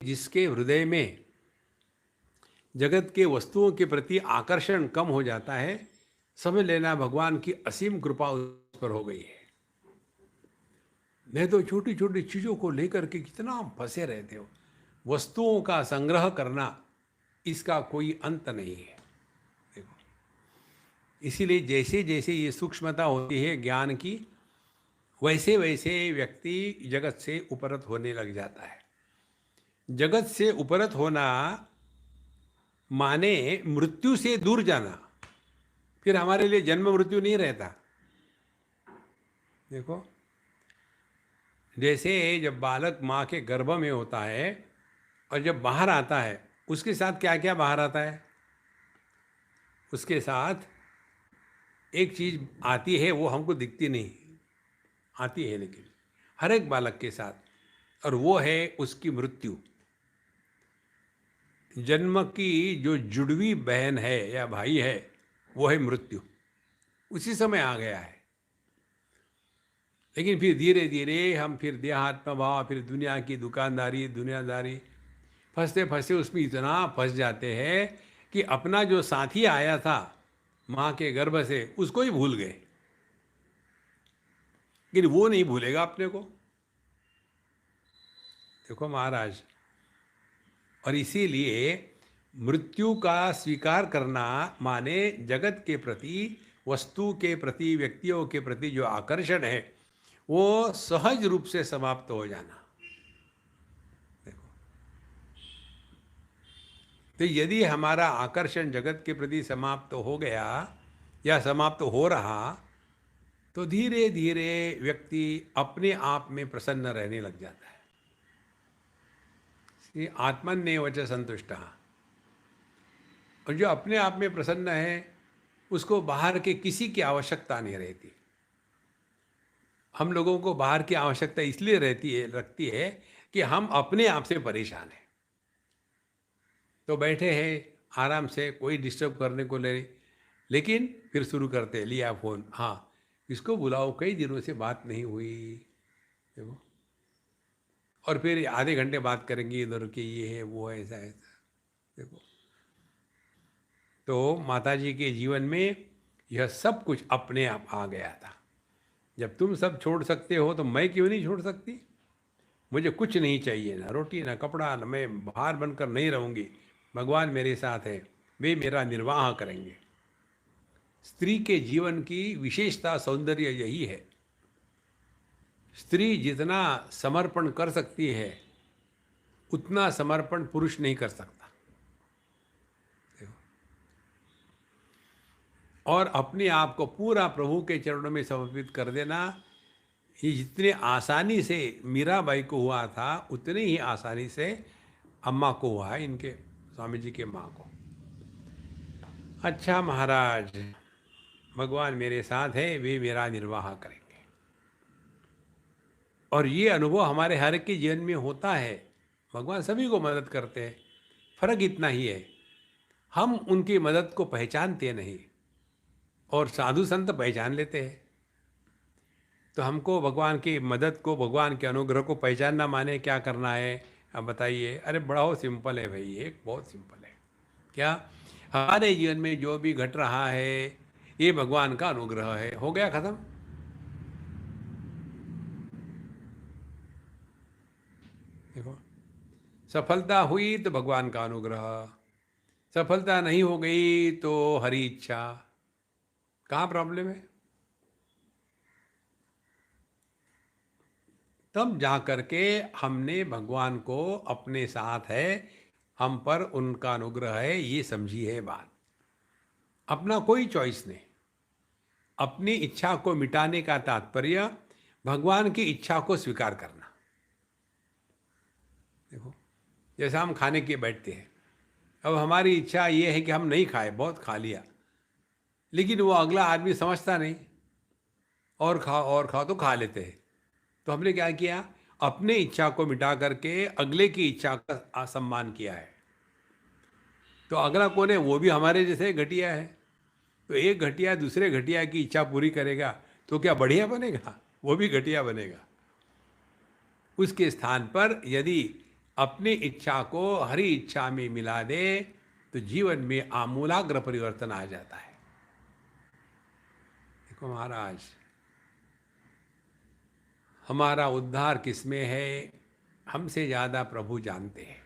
जिसके हृदय में जगत के वस्तुओं के प्रति आकर्षण कम हो जाता है, समझ लेना भगवान की असीम कृपा उस पर हो गई है। नहीं तो छोटी छोटी चीज़ों को लेकर के कितना हम फंसे रहते हो। वस्तुओं का संग्रह करना, इसका कोई अंत नहीं है। देखो, इसीलिए जैसे जैसे ये सूक्ष्मता होती है ज्ञान की, वैसे वैसे व्यक्ति जगत से उपरत होने लग जाता है। जगत से उपरत होना माने मृत्यु से दूर जाना। फिर हमारे लिए जन्म मृत्यु नहीं रहता। देखो, जैसे जब बालक माँ के गर्भ में होता है और जब बाहर आता है, उसके साथ क्या क्या बाहर आता है? उसके साथ एक चीज आती है, वो हमको दिखती नहीं, आती है लेकिन हर एक बालक के साथ, और वो है उसकी मृत्यु। जन्म की जो जुड़वी बहन है या भाई है, वो है मृत्यु। उसी समय आ गया है। लेकिन फिर धीरे धीरे हम फिर देहात्म भाव, फिर दुनिया की दुनियादारी, फंसते फंसते उसमें इतना फंस जाते हैं कि अपना जो साथी आया था माँ के गर्भ से, उसको ही भूल गए। लेकिन वो नहीं भूलेगा अपने को। देखो महाराज, और इसीलिए मृत्यु का स्वीकार करना माने जगत के प्रति, वस्तु के प्रति, व्यक्तियों के प्रति जो आकर्षण है, वो सहज रूप से समाप्त हो जाना। देखो, तो यदि हमारा आकर्षण जगत के प्रति समाप्त हो गया या समाप्त हो रहा, तो धीरे धीरे व्यक्ति अपने आप में प्रसन्न रहने लग जाता है। ये आत्मन्येव च संतुष्टः। और जो अपने आप में प्रसन्न है, उसको बाहर के किसी की आवश्यकता नहीं रहती। हम लोगों को बाहर की आवश्यकता इसलिए रखती है कि हम अपने आप से परेशान हैं। तो बैठे हैं आराम से, कोई डिस्टर्ब करने को ले, लेकिन फिर शुरू करते हैं, लिया फोन, हाँ इसको बुलाओ, कई दिनों से बात नहीं हुई। देखो, और फिर आधे घंटे बात करेंगे इधर की, ये है वो है, ऐसा ऐसा। देखो, तो माताजी के जीवन में यह सब कुछ अपने आप आ गया था। जब तुम सब छोड़ सकते हो तो मैं क्यों नहीं छोड़ सकती? मुझे कुछ नहीं चाहिए, ना रोटी ना कपड़ा, ना मैं भार बनकर नहीं रहूँगी। भगवान मेरे साथ है, वे मेरा निर्वाह करेंगे। स्त्री के जीवन की विशेषता, सौंदर्य यही है। स्त्री जितना समर्पण कर सकती है, उतना समर्पण पुरुष नहीं कर सकता। देखो, और अपने आप को पूरा प्रभु के चरणों में समर्पित कर देना, ये जितने आसानी से मीराबाई को हुआ था, उतने ही आसानी से अम्मा को हुआ है, इनके स्वामी जी के माँ को। अच्छा महाराज, भगवान मेरे साथ है, वे मेरा निर्वाह करेंगे। और ये अनुभव हमारे हर एक के जीवन में होता है। भगवान सभी को मदद करते हैं, फर्क इतना ही है हम उनकी मदद को पहचानते नहीं, और साधु संत पहचान लेते हैं। तो हमको भगवान की मदद को, भगवान के अनुग्रह को पहचानना माने क्या करना है? अब बताइए। अरे बड़ा सिंपल है भाई, एक बहुत सिंपल है। क्या? हमारे जीवन में जो भी घट रहा है, ये भगवान का अनुग्रह है, हो गया खत्म। देखो, सफलता हुई तो भगवान का अनुग्रह, सफलता नहीं हो गई तो हरी इच्छा। कहाँ प्रॉब्लम है? तब जा करके हमने भगवान को अपने साथ है, हम पर उनका अनुग्रह है, ये समझी है बात। अपना कोई चॉइस नहीं। अपनी इच्छा को मिटाने का तात्पर्य भगवान की इच्छा को स्वीकार करना। देखो, जैसा हम खाने के बैठते हैं, अब हमारी इच्छा ये है कि हम नहीं खाए, बहुत खा लिया, लेकिन वो अगला आदमी समझता नहीं, और खाओ तो खा लेते हैं। तो हमने क्या किया? अपने इच्छा को मिटा करके अगले की इच्छा का असम्मान किया है। तो अगला कौन है? वो भी हमारे जैसे घटिया है। तो एक घटिया दूसरे घटिया की इच्छा पूरी करेगा तो क्या बढ़िया बनेगा? वो भी घटिया बनेगा। उसके स्थान पर यदि अपनी इच्छा को हरि इच्छा में मिला दे तो जीवन में आमूलाग्र परिवर्तन आ जाता है। देखो महाराज, हमारा उद्धार किसमें है, हमसे ज्यादा प्रभु जानते हैं।